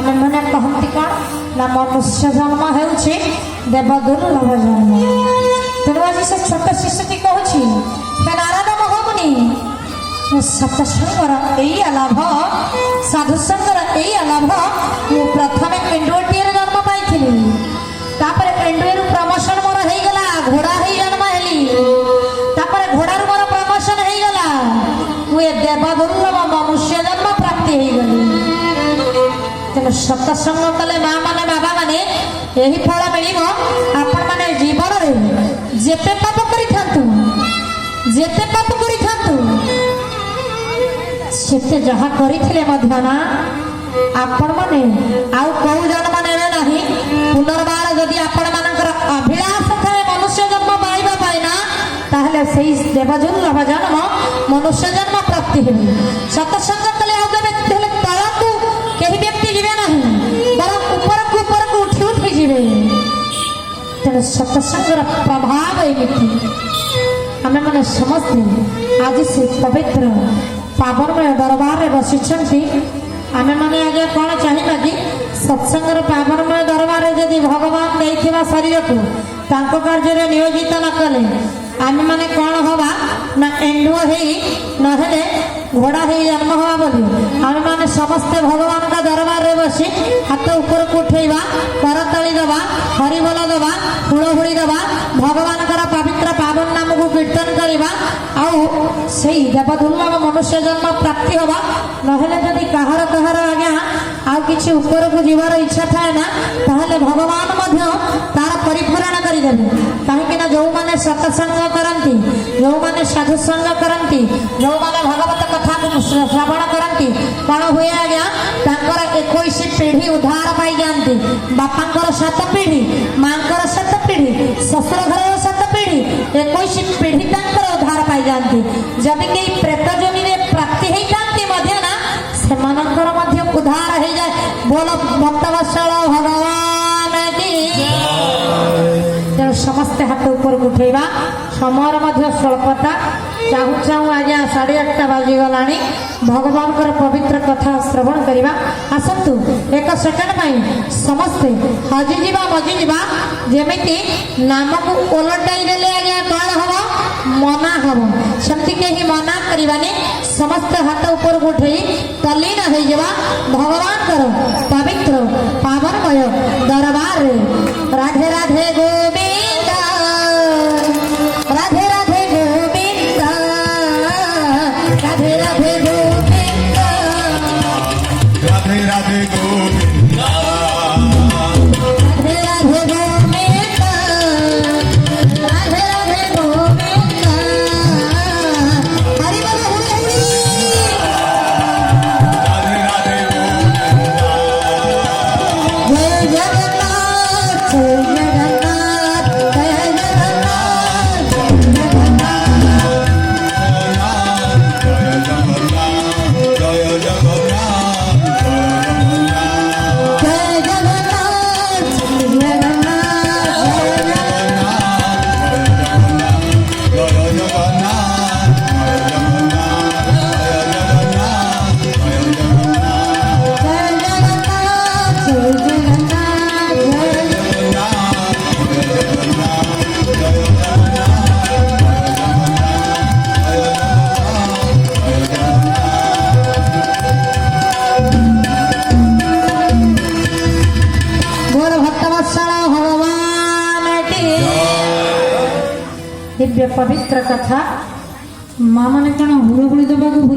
आम मैंने कहती कौन ना मनुष्य जन्म हो देवदुर्लभ जन्म। तेणु आज से छोट शिशुटी कहूँ नारद मुनि सत्संगर यही लाभ साधुसंगर यही लाभ मु प्रथम एंडुअटी जन्म पाई एंडुअर प्रमोशन मोर होगला घोड़ा ही जन्म हेली घोड़ार मोर प्रमोशन होगला मुझे देवदुर्लभ मनुष्य जन्म प्राप्ति होगली। तेणु सत्संग कले माँ मैंने बाबा मैंने यही फल मिल आपण मैंने जीवन में जेते पाप जेते पाप करते जहाँ करते आपण मैंने आउ कौ जन्म ने नहीं पुनर्बार जदि आपण मानकर अभिलाष थे मनुष्य जन्म पाइबा पाइना ताहले सही देवदुर्लभ जन्म मनुष्य जन्म प्राप्ति है। सत्संग कले आगे व्यक्ति हेले तलकू कहीं व्यक्ति जीवे नहीं बरं ऊपर को उठी उठी जीवे। तेणु सत्संगर प्रभाव एमती आम मैंने समझते आज से पवित्र पावनमय दरबार में बसी आम मैंने आगे कौन चाहिए कि सत्संगर पावनमय दरबार जदि भगवान नहीं शरीर को कार्य नियोजित न कले आम मैंने कौन हवा ना एंडुआ नहेले घोड़ा ही जन्म हवा बोली आम मैंने समस्ते भगवान का दरबार में बसी हाथ ऊपर को उठेवा करताली दबा हरिबोल दबा हुड़हुड़ी दबा भगवान का पवित्र पावन नाम को कीर्तन करवा आउ से देवदुर्लभ मनुष्य जन्म प्राप्ति हवा नहेले जदि कहार कहार आज्ञा आउ किसी ऊपर को जीवार इच्छा थाए ना ताहले भगवान मध्य तार परिपूरण करदेवे कहीं जो मैंने सत्संग करती जो मैंने साधुसंग करती जो मैंने भगवत कथा को श्रवण करती कौन हुए आज्ञा तांकर 21 पीढ़ी उद्धार पाई जाती बापांकर 7 पीढ़ी मांकर 7 पीढ़ी ससुर घर 7 पीढ़ी 21 पीढ़ी तांकर उद्धार पाई जाती जब कई प्रेत जमी प्राप्ति हो जाती ना से उद्धार हो जाए। बोलो भक्तवत्सल भगवान की समस्ते हाथ ऊपर उठेवा समय स्वल्पता चाहू चाहू आज्ञा 8:30 बाजीगला भगवान पवित्र कथा श्रवण करवा आसतु एक सेकेंड समस्ते हजिजा मजिजा जमी नाम को ओलटाई देले आज्ञा कौन हम मना हम सेमती कहीं मना करवानी समस्त हाथ ऊपर उठे तलीन हो भगवान करो पवित्र पावनमय दरबार राधे राधे गोविंद राधे राधे गोविंद राधे राधे गोविंद राधे राधे गोविंद राधे राधे गोविंद राधे राधे गोविंद हरि बोल हुड़ी राधे राधे जय जगन्नाथ जय जगन्नाथ जय जगन्नाथ जय जगन्नाथ जय जगन्नाथ जय जगन्नाथ जगन्नाथ जय जगन्नाथ दिव्य पवित्र कथा माँ मैंने कौन हुड़हुड़ी देवा भूली